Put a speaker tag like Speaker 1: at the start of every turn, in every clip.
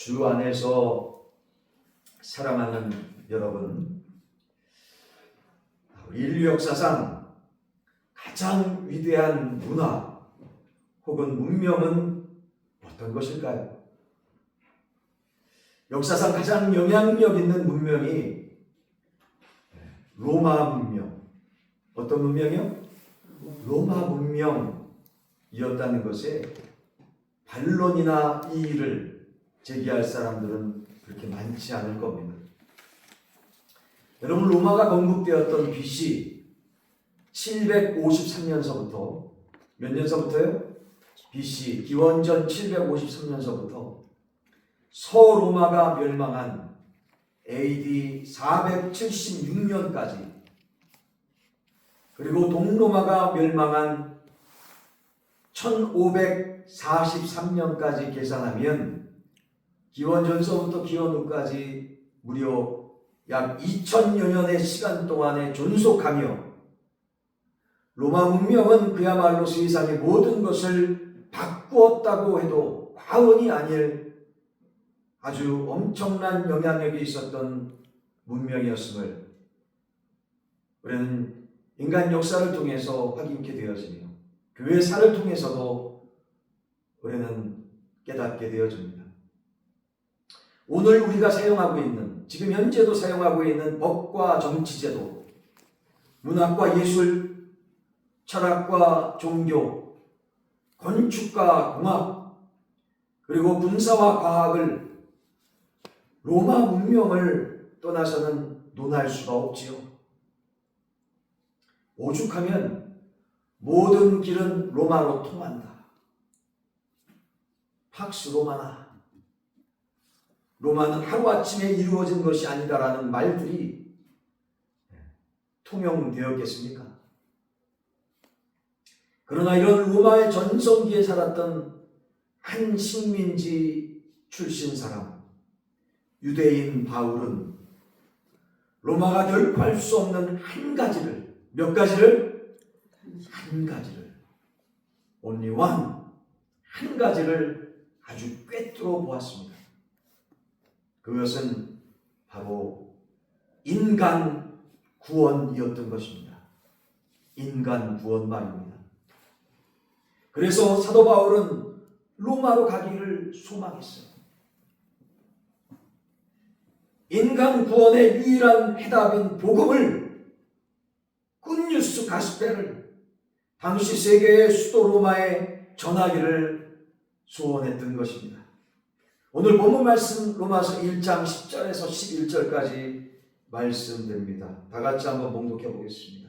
Speaker 1: 주 안에서 사랑하는 여러분, 인류 역사상 가장 위대한 문화 혹은 문명은 어떤 것일까요? 역사상 가장 영향력 있는 문명이 로마 문명. 어떤 문명이요? 로마 문명이었다는 것에 반론이나 이의를 제기할 사람들은 그렇게 많지 않을 겁니다. 여러분, 로마가 건국되었던 BC 753년서부터 몇 년서부터요? BC 기원전 753년서부터 서로마가 멸망한 AD 476년까지, 그리고 동로마가 멸망한 1543년까지 계산하면 기원전서부터 기원후까지 무려 약 2000여 년의 시간 동안에 존속하며 로마 문명은 그야말로 세상의 모든 것을 바꾸었다고 해도 과언이 아닐 아주 엄청난 영향력이 있었던 문명이었음을 우리는 인간 역사를 통해서 확인케 되어지며 교회사를 통해서도 우리는 깨닫게 되어집니다. 오늘 우리가 사용하고 있는, 지금 현재도 사용하고 있는 법과 정치제도, 문학과 예술, 철학과 종교, 건축과 공학, 그리고 군사와 과학을 로마 문명을 떠나서는 논할 수가 없지요. 오죽하면 모든 길은 로마로 통한다. 팍스 로마나. 로마는 하루아침에 이루어진 것이 아니다라는 말들이 통용되었겠습니까? 그러나 이런 로마의 전성기에 살았던 한 식민지 출신 사람, 유대인 바울은 로마가 결코 할 수 없는 한 가지를, 몇 가지를? 한 가지를, only one, 한 가지를 아주 꿰뚫어 보았습니다. 그것은 바로 인간 구원이었던 것입니다. 인간 구원 말입니다. 그래서 사도 바울은 로마로 가기를 소망했어요. 인간 구원의 유일한 해답인 복음을, 굿뉴스 가스펠을 당시 세계의 수도 로마에 전하기를 소원했던 것입니다. 오늘 본문 말씀 로마서 1장 10절에서 11절까지 말씀됩니다. 다 같이 한번 봉독해 보겠습니다.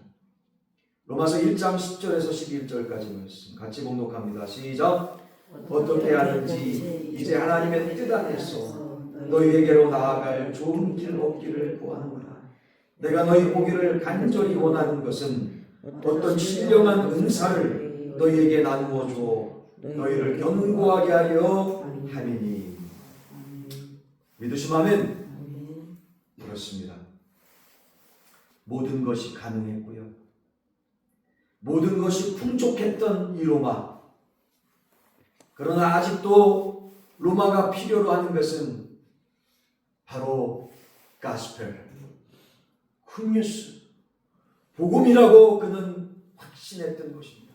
Speaker 1: 로마서 1장 10절에서 11절까지 말씀 같이 봉독합니다. 시작. 어떻게 하는지 이제 하나님의 뜻 안에서 너희에게로 나아갈 좋은 길 얻기를 구하노라. 내가 너희 보기를 간절히 원하는 것은 어떤 신령한 은사를 너희에게 나누어 주어 너희를 견고하게 하려 함이니. 믿으시면 그렇습니다. 모든 것이 가능했고요. 모든 것이 풍족했던 이 로마. 그러나 아직도 로마가 필요로 하는 것은 바로 가스펠, 굿뉴스, 복음이라고 그는 확신했던 것입니다.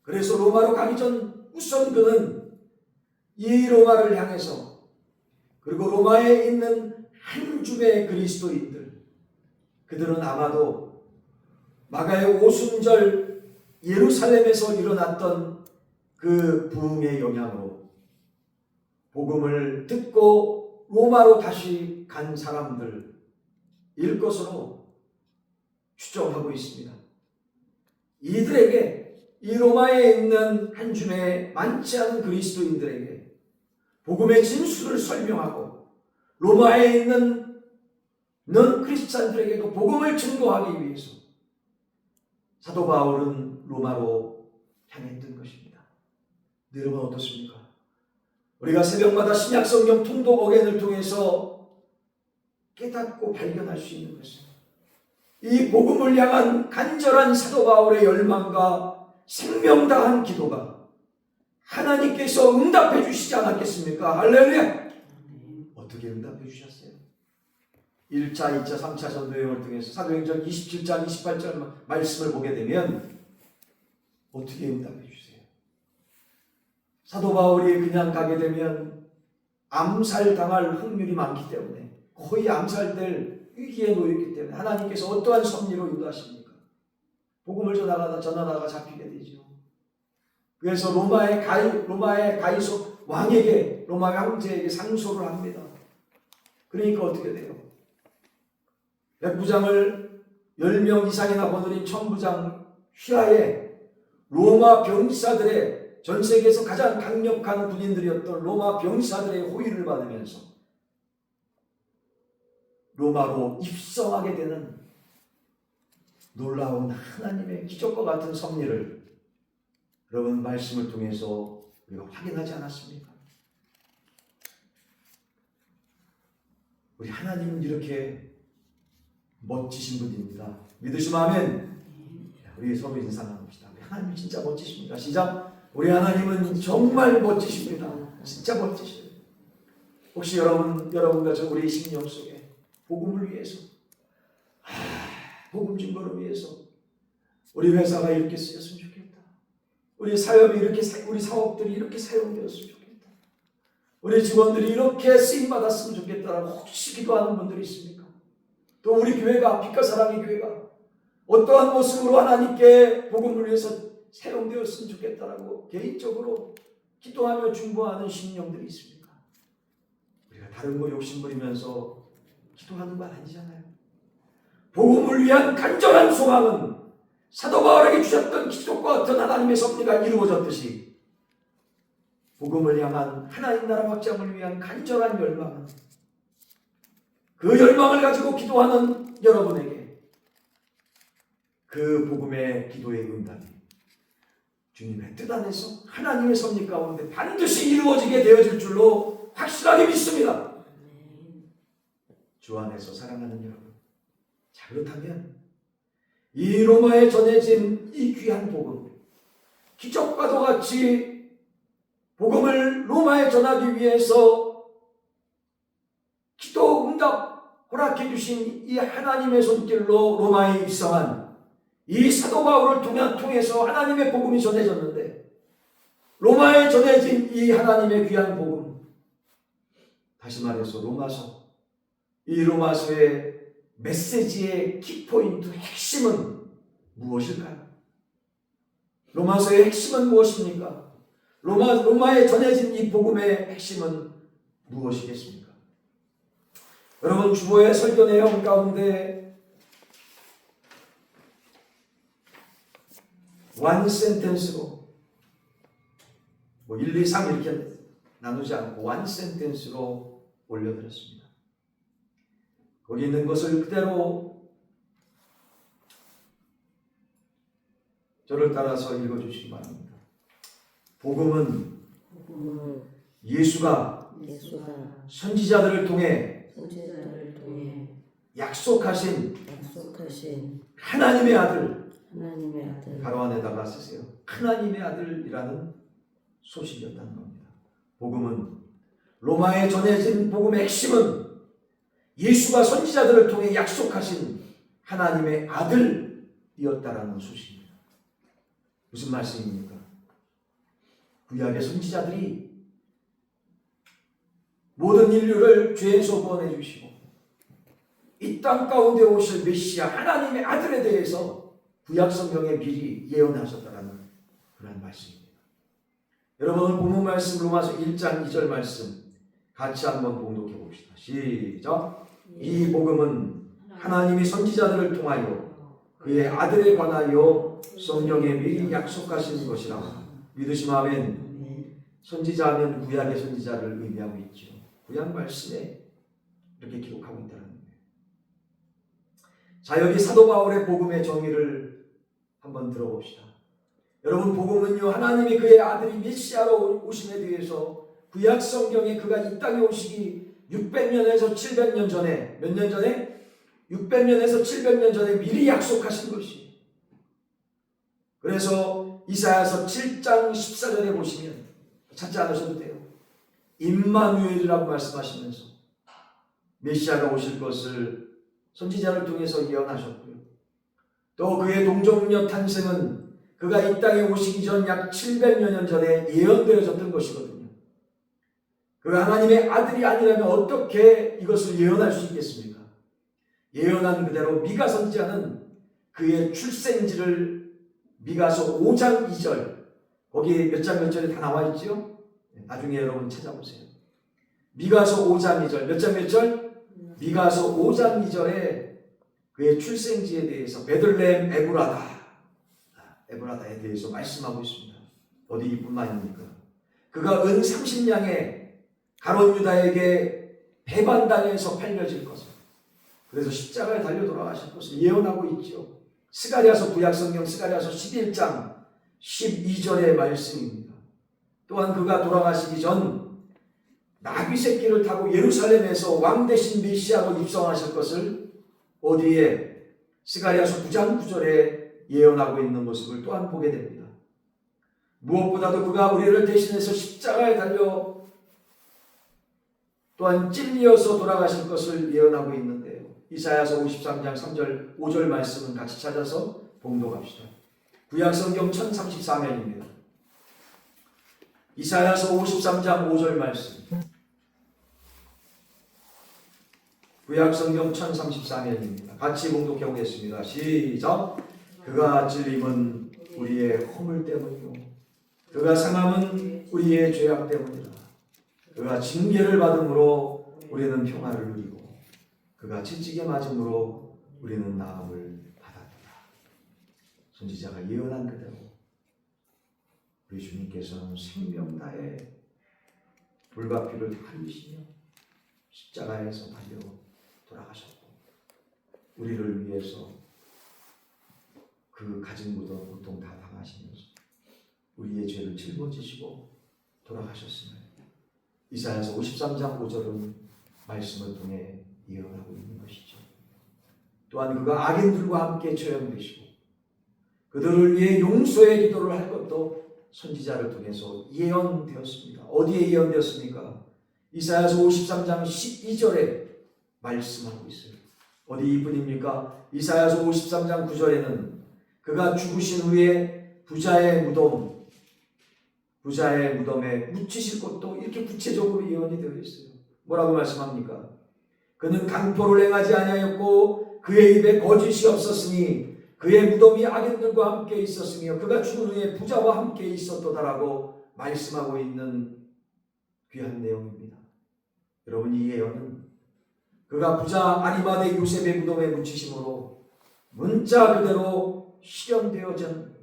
Speaker 1: 그래서 로마로 가기 전 우선 그는 이 로마를 향해서, 그리고 로마에 있는 한 줌의 그리스도인들, 그들은 아마도 마가의 오순절 예루살렘에서 일어났던 그 부흥의 영향으로 복음을 듣고 로마로 다시 간 사람들일 것으로 추정하고 있습니다. 이들에게, 이 로마에 있는 한 줌의 많지 않은 그리스도인들에게 복음의 진수를 설명하고 로마에 있는 넌 크리스찬들에게도 복음을 증거하기 위해서 사도 바울은 로마로 향했던 것입니다. 여러분 어떻습니까? 우리가 새벽마다 신약성경 통독 어겐을 통해서 깨닫고 발견할 수 있는 것은 이 복음을 향한 간절한 사도 바울의 열망과 생명 다한 기도가 하나님께서 응답해 주시지 않았겠습니까? 할렐루야! 어떻게 응답해 주셨어요? 1차, 2차, 3차 전도여행을 통해서 사도행전 27장, 28절 말씀을 보게 되면 어떻게 응답해 주세요? 사도 바울이 그냥 가게 되면 암살당할 확률이 많기 때문에, 거의 암살될 위기에 놓였기 때문에 하나님께서 어떠한 섭리로 인도하십니까? 복음을 전하다가 잡히게 되죠. 그래서 로마의 가이소 왕에게, 로마의 황제에게 상소를 합니다. 그러니까 어떻게 돼요? 백부장을 10명 이상이나 거느린 천부장 휘하에 로마 병사들의, 전 세계에서 가장 강력한 군인들이었던 로마 병사들의 호의를 받으면서 로마로 입성하게 되는 놀라운 하나님의 기적과 같은 섭리를 여러분 말씀을 통해서 우리가 확인하지 않았습니까? 우리 하나님은 이렇게 멋지신 분입니다. 믿으시면 아멘. 우리 서로 인사 나눕시다. 우리 하나님 진짜 멋지십니다. 시작. 우리 하나님은 정말 멋지십니다. 진짜 멋지십니다. 혹시 여러분과 저 우리 심령 속에 복음을 위해서, 복음 증거를 위해서 우리 회사가 이렇게 쓰였으면 좋겠다. 우리 사업이 이렇게, 우리 사업들이 이렇게 사용되었으면 좋겠다. 우리 직원들이 이렇게 쓰임 받았으면 좋겠다라고 혹시 기도하는 분들이 있습니까? 또 우리 교회가, 빛과 사랑의 교회가 어떠한 모습으로 하나님께 복음을 위해서 사용되었으면 좋겠다라고 개인적으로 기도하며 중보하는 심령들이 있습니까? 우리가 다른 거 욕심부리면서 기도하는 건 아니잖아요. 복음을 위한 간절한 소망은 사도 바울에게 주셨던 기적과 같은 하나님의 섭리가 이루어졌듯이, 복음을 향한 하나님 나라 확장을 위한 간절한 열망은, 그 열망을 가지고 기도하는 여러분에게 그 복음의 기도의 응답이 주님의 뜻 안에서 하나님의 섭리 가운데 반드시 이루어지게 되어질 줄로 확실하게 믿습니다. 주 안에서 사랑하는 여러분, 자, 그렇다면 이 로마에 전해진 이 귀한 복음, 기적과도 같이 복음을 로마에 전하기 위해서 기도 응답 허락해 주신 이 하나님의 손길로 로마에 입성한 이 사도 바울을 통해서 하나님의 복음이 전해졌는데, 로마에 전해진 이 하나님의 귀한 복음, 다시 말해서 로마서, 이 로마서의 메시지의 키포인트, 핵심은 무엇일까요? 로마서의 핵심은 무엇입니까? 로마에 전해진 이 복음의 핵심은 무엇이겠습니까? 여러분, 주보의 설교 내용 가운데 원 센텐스로, 1, 2, 3 이렇게 나누지 않고 원 센텐스로 올려드렸습니다. 거기 있는 것을 그대로 저를 따라서 읽어주시기 바랍니다. 복음은 예수가 선지자들을 통해 약속하신 하나님의 아들, 가로 안에다가 쓰세요. 하나님의 아들이라는 소식이었다는 겁니다. 복음은, 로마에 전해진 복음의 핵심은 예수가 선지자들을 통해 약속하신 하나님의 아들이었다라는 소식입니다. 무슨 말씀입니까? 구약의 선지자들이 모든 인류를 죄에서 구원해 주시고 이 땅 가운데 오실 메시아 하나님의 아들에 대해서 구약 성경에 미리 예언하셨다라는 그런 말씀입니다. 여러분, 오늘 본문 말씀 로마서 1장 2절 말씀 같이 한번 봉독해 봅시다. 시작. 이 복음은 하나님이 선지자들을 통하여 그의 아들에 관하여 성령에 미리 약속하신 것이라. 믿으시면 아멘. 선지자하면 구약의 선지자를 의미하고 있죠. 구약 말씀에 이렇게 기록하고 있다는 거예요. 자, 여기 사도 바울의 복음의 정의를 한번 들어봅시다. 여러분, 복음은요, 하나님이 그의 아들이 메시아로 오심에 대해서 구약 성경에 그가 이 땅에 오시기 600년에서 700년 전에, 몇 년 전에? 600년에서 700년 전에 미리 약속하신 것이. 그래서 이사야서 7장 14절에 보시면 찾지 않으셔도 돼요. 임마누엘이라고 말씀하시면서 메시아가 오실 것을 선지자를 통해서 예언하셨고요. 또 그의 동정녀 탄생은 그가 이 땅에 오시기 전 약 700여 년 전에 예언되어졌던 것이거든요. 그가 하나님의 아들이 아니라면 어떻게 이것을 예언할 수 있겠습니까? 예언한 그대로 미가 선지자는 그의 출생지를 미가서 5장 2절, 거기 몇 장 몇 절에 다 나와 있죠? 나중에 여러분 찾아보세요. 미가서 5장 2절, 몇 장 몇 절? 미가서 5장 2절에 그의 출생지에 대해서 베들레헴 에브라다에 대해서 말씀하고 있습니다. 어디 이뿐만입니까? 그가 은 30냥에 가롯 유다에게 배반당해서 팔려질 것을, 그래서 십자가에 달려 돌아가실 것을 예언하고 있죠. 스가랴서 구약성경 스가랴서 11장 12절의 말씀입니다. 또한 그가 돌아가시기 전 나귀 새끼를 타고 예루살렘에서 왕 대신 메시아로 입성하실 것을 어디에 스가랴서 9장 9절에 예언하고 있는 모습을 또한 보게 됩니다. 무엇보다도 그가 우리를 대신해서 십자가에 달려 또한 찔리어서 돌아가실 것을 예언하고 있는데요. 이사야서 53장 3절 5절 말씀은 같이 찾아서 봉독합시다. 구약성경 1034면입니다. 이사야서 53장 5절 말씀. 구약성경 1034면입니다. 같이 봉독해 보겠습니다. 시작. 그가 찔림은 우리의 허물 때문이요 그가 상함은 우리의 죄악 때문이라. 그가 징계를 받음으로 우리는 평화를 누리고 그가 채찍에 맞음으로 우리는 나음을 받았다. 선지자가 예언한 그대로 우리 주님께서는 생명 다해 불과 피를 다 흘리시며 십자가에서 달려 돌아가셨고 우리를 위해서 그 가진 무덤 고통 다 당하시면서 우리의 죄를 짊어지시고 돌아가셨으며 이사야서 53장 5절은 말씀을 통해 예언하고 있는 것이죠. 또한 그가 악인들과 함께 처형되시고 그들을 위해 용서의 기도를 할 것도 선지자를 통해서 예언되었습니다. 어디에 예언되었습니까? 이사야서 53장 12절에 말씀하고 있어요. 어디 이뿐입니까? 이사야서 53장 9절에는 그가 죽으신 후에 부자의 무덤에 묻히실 것도 이렇게 구체적으로 예언이 되어 있어요. 뭐라고 말씀합니까? 그는 강포를 행하지 아니하였고 그의 입에 거짓이 없었으니 그의 무덤이 악인들과 함께 있었으며 그가 죽은 후에 부자와 함께 있었도다라고 말씀하고 있는 귀한 내용입니다. 여러분, 이 예언은 그가 부자 아리마대 요셉의 무덤에 묻히심으로 문자 그대로 실현되어진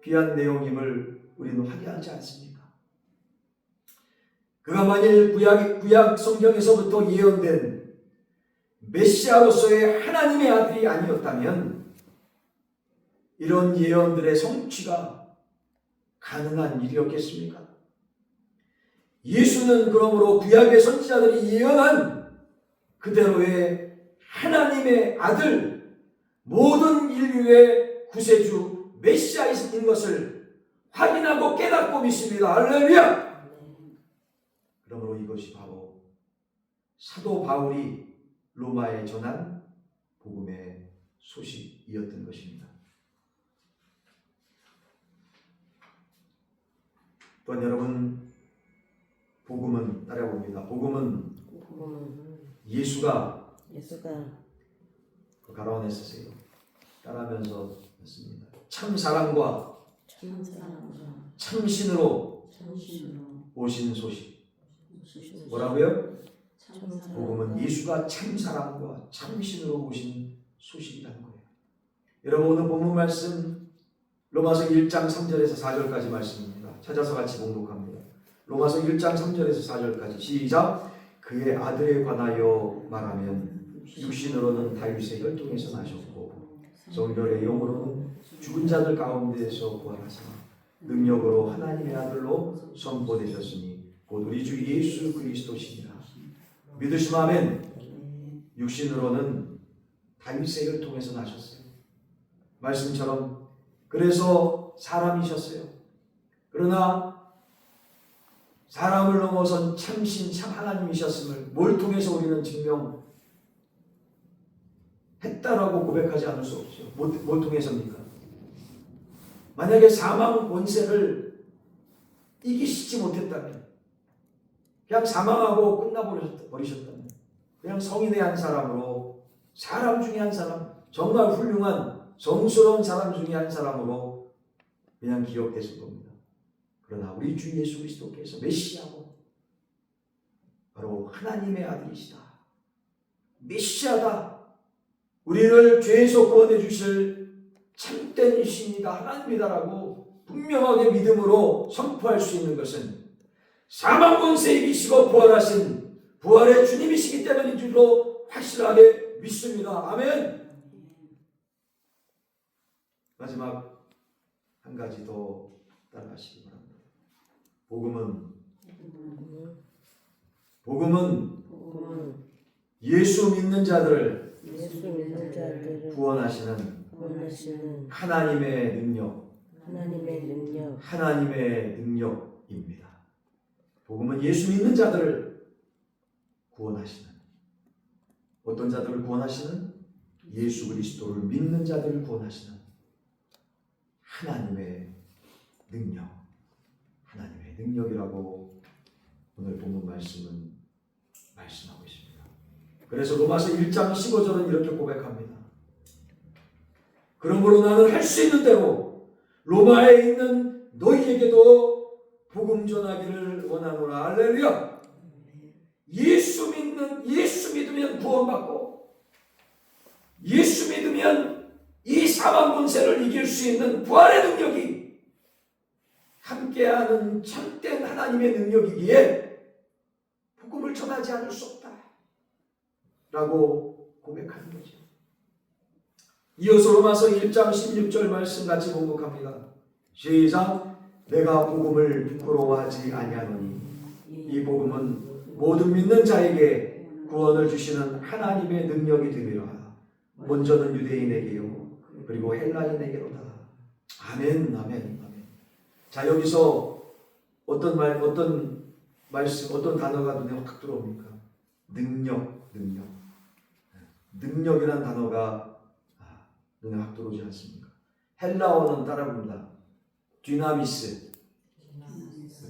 Speaker 1: 귀한 내용임을 우리는 확인하지 않습니까? 그가 만일 구약 성경에서부터 예언된 메시아로서의 하나님의 아들이 아니었다면 이런 예언들의 성취가 가능한 일이었겠습니까? 예수는 그러므로 구약의 선지자들이 예언한 그대로의 하나님의 아들, 모든 인류의 구세주 메시아이신 것을 확인하고 깨닫고 믿습니다. 할렐루야! 그러므로 이것이 바로 사도 바울이 로마에 전한 복음의 소식이었던 것입니다. 또한 여러분, 복음은 따라봅니다. 복음은 예수가 가라앉아 쓰세요. 따라하면서 했습니다. 참 사랑과 참신으로 오신 소식. 뭐라고요? 복음은 예수가 참 사랑과 참신으로 오신 소식이라는 거예요. 여러분, 오늘 본문 말씀 로마서 1장 3절에서 4절까지 말씀입니다. 찾아서 같이 봉독합니다. 로마서 1장 3절에서 4절까지 시작. 그의 아들에 관하여 말하면 육신으로는 다윗의 혈통에서 나셨고 성결의 영으로는 죽은 자들 가운데에서 부활하사 능력으로 하나님의 아들로 선포되셨으니 곧 우리 주 예수 그리스도시니라. 믿으시면 아멘. 육신으로는 다윗의 혈통에서 나셨어요. 말씀처럼 그래서 사람이셨어요. 그러나 사람을 넘어선 참신 참 하나님이셨음을 뭘 통해서 우리는 증명했다라고 고백하지 않을 수 없죠. 뭘 통해서입니까? 만약에 사망 권세를 이기시지 못했다면, 그냥 사망하고 끝나버리셨다면, 그냥 성인의 한 사람으로, 사람 중에 한 사람, 정말 훌륭한 성스러운 사람 중에 한 사람으로 그냥 기억됐을 겁니다. 그러나 우리 주 예수 그리스도께서 메시아고 바로 하나님의 아들이시다, 메시아다, 우리를 죄에서 구원해 주실 참된 신이다, 하나님이다라고 분명하게 믿음으로 선포할 수 있는 것은 사망 권세 이기시고 부활하신 부활의 주님이시기 때문인 줄로 확실하게 믿습니다. 아멘. 마지막 한 가지 더 따라하시기 바랍니다. 복음은 예수 믿는 자들을 구원하시는 하나님의 능력입니다. 복음은 예수 믿는 자들을 구원하시는, 어떤 자들을 구원하시는? 예수 그리스도를 믿는 자들을 구원하시는 하나님의 능력이라고 오늘 본문 말씀은 말씀하고 있습니다. 그래서 로마서 1장 15절은 이렇게 고백합니다. 그러므로 나는 할 수 있는 대로 로마에 있는 너희에게도 복음 전하기를 원하노라. 할렐루야. 예수 믿으면 구원받고, 예수 믿으면 이 사망 권세를 이길 수 있는 부활의 능력이 함께하는 참된 하나님의 능력이기에 복음을 전하지 않을 수 없다 라고 고백하는 거죠. 이어서 로마서 1장 16절 말씀 같이 봉독합니다. 시작. 내가 복음을 부끄러워하지 아니하노니 이 복음은 모든 믿는 자에게 구원을 주시는 하나님의 능력이 되리라. 먼저는 유대인에게요 그리고 헬라인에게로다. 아멘, 아멘. 자, 여기서 어떤 말씀, 어떤 단어가 눈에 확 들어옵니까? 능력이란 단어가 눈에 확 들어오지 않습니까? 헬라어는 따라 부릅니다.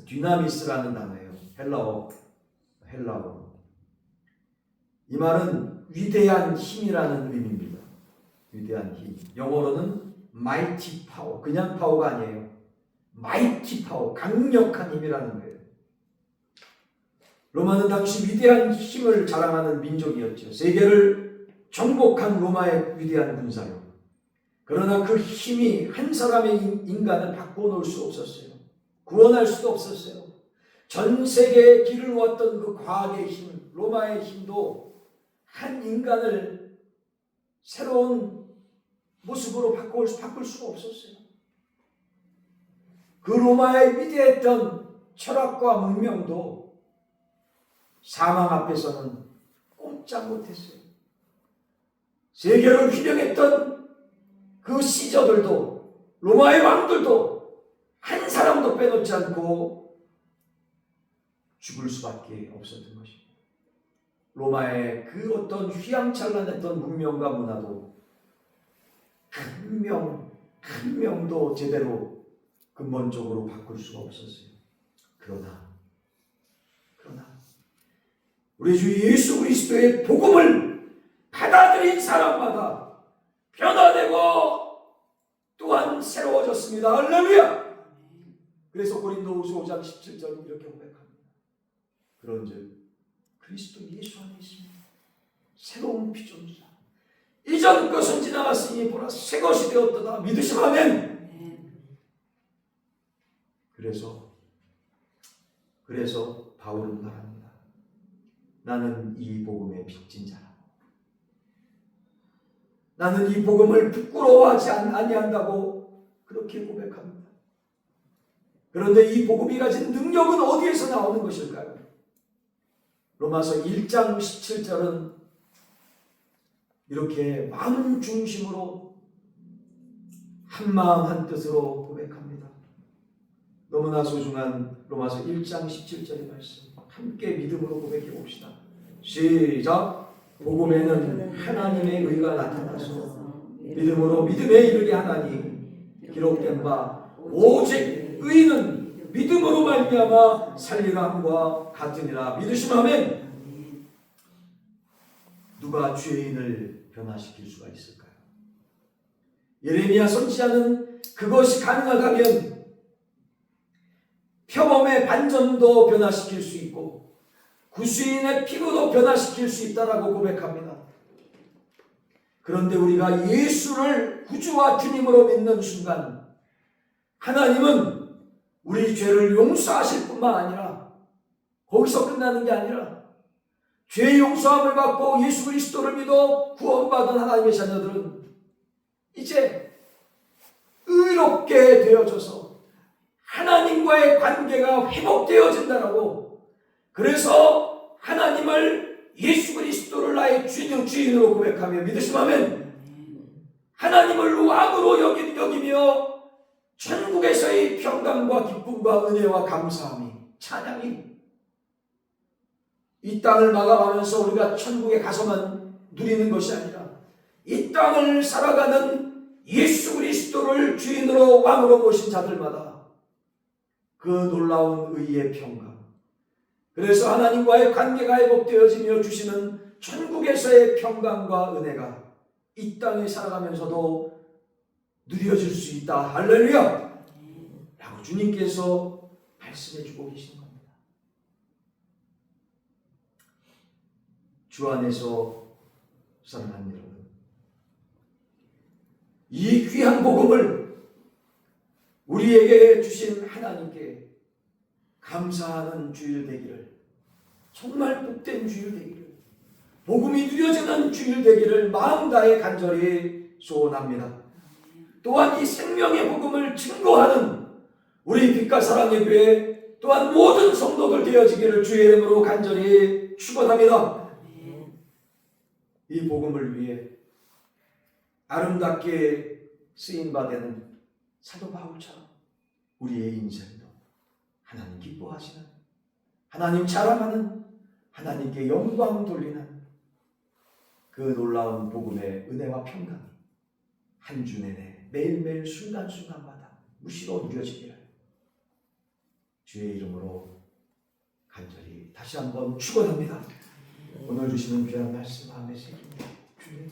Speaker 1: 디나미스라는 단어예요. 헬라어. 이 말은 위대한 힘이라는 의미입니다. 위대한 힘. 영어로는 mighty power. 그냥 파워가 아니에요. mighty power. 강력한 힘이라는 거예요. 로마는 당시 위대한 힘을 자랑하는 민족이었죠. 세계를 정복한 로마의 위대한 군사력. 그러나 그 힘이 한 사람의 인간을 바꿔놓을 수 없었어요. 구원할 수도 없었어요. 전 세계에 길을 놓았던 그 과학의 힘, 로마의 힘도 한 인간을 새로운 모습으로 바꿀 수가 없었어요. 그 로마의 위대했던 철학과 문명도 사망 앞에서는 꼼짝 못했어요. 세계를 휘령했던 그 시저들도, 로마의 왕들도 한 사람도 빼놓지 않고 죽을 수밖에 없었던 것입니다. 로마의 그 어떤 휘황찬란했던 문명과 문화도 한 명도 제대로 근본적으로 바꿀 수가 없었어요. 그러나 우리 주 예수 그리스도의 복음을 받아들인 사람마다 변화되고 또한 새로워졌습니다. 할렐루야. 그래서 고린도후서 5장 17절은 이렇게 고백합니다. 그런즉 그리스도 예수 안에 있습니다. 새로운 피조물이라. 이전 것은 지나갔으니 보라 새 것이 되었도다. 믿으시면 아멘. 그래서 바울은 말합니다. 나는 이 복음의 빚진 자라고. 나는 이 복음을 부끄러워하지 아니한다고 그렇게 고백합니다. 그런데 이 복음이 가진 능력은 어디에서 나오는 것일까요? 로마서 1장 17절은 이렇게 마음 중심으로 한 마음 한 뜻으로 고백합니다. 너무나 소중한 로마서 1장 17절의 말씀 함께 믿음으로 고백해 봅시다. 시작. 복음에는 하나님의 의가 나타나서 믿음으로 믿음에 이르게 하나니 기록된 바 오직 의는 믿음으로 말미암아 살리라 함과 같으니라. 믿으시면 누가 죄인을 변화시킬 수가 있을까요? 예레미야 선지자는 그것이 가능하다면 표범의 반전도 변화시킬 수 있고 구수인의 피부도 변화시킬 수 있다라고 고백합니다. 그런데 우리가 예수를 구주와 주님으로 믿는 순간 하나님은 우리 죄를 용서하실 뿐만 아니라 거기서 끝나는 게 아니라 죄 용서함을 받고 예수 그리스도를 믿어 구원받은 하나님의 자녀들은 이제 의롭게 되어져서 하나님과의 관계가 회복되어진다라고, 그래서 하나님을 예수 그리스도를 나의 주인으로 고백하며 믿으시면 하나님을 왕으로 여기며 천국에서의 평강과 기쁨과 은혜와 감사함이, 찬양이 이 땅을 마감하면서 우리가 천국에 가서만 누리는 것이 아니라 이 땅을 살아가는 예수 그리스도를 주인으로 왕으로 모신 자들마다 그 놀라운 의의 평강, 그래서 하나님과의 관계가 회복되어지며 주시는 천국에서의 평강과 은혜가 이 땅에 살아가면서도 누려질 수 있다. 할렐루야! 라고 주님께서 말씀해 주고 계신 겁니다. 주 안에서 사랑하는 여러분, 이 귀한 복음을 우리에게 주신 하나님께 감사하는 주일 되기를, 정말 복된 주일 되기를, 복음이 누려지는 주일 되기를 마음 다해 간절히 소원합니다. 또한 이 생명의 복음을 증거하는 우리 빛과 사랑의 교회 또한 모든 성도들 되어지기를 주의 이름으로 간절히 축원합니다. 이 복음을 위해 아름답게 쓰임받는 사도 바울처럼 우리의 인생도 하나님 기뻐하시는, 하나님 자랑하는, 하나님께 영광 돌리는 그 놀라운 복음의 은혜와 평강이 한 주 내내 매일매일 순간순간마다 무시로 누려지기를 주의 이름으로 간절히 다시 한번 축원합니다. 오늘 주시는 귀한 말씀 마음에 새깁니다. 주님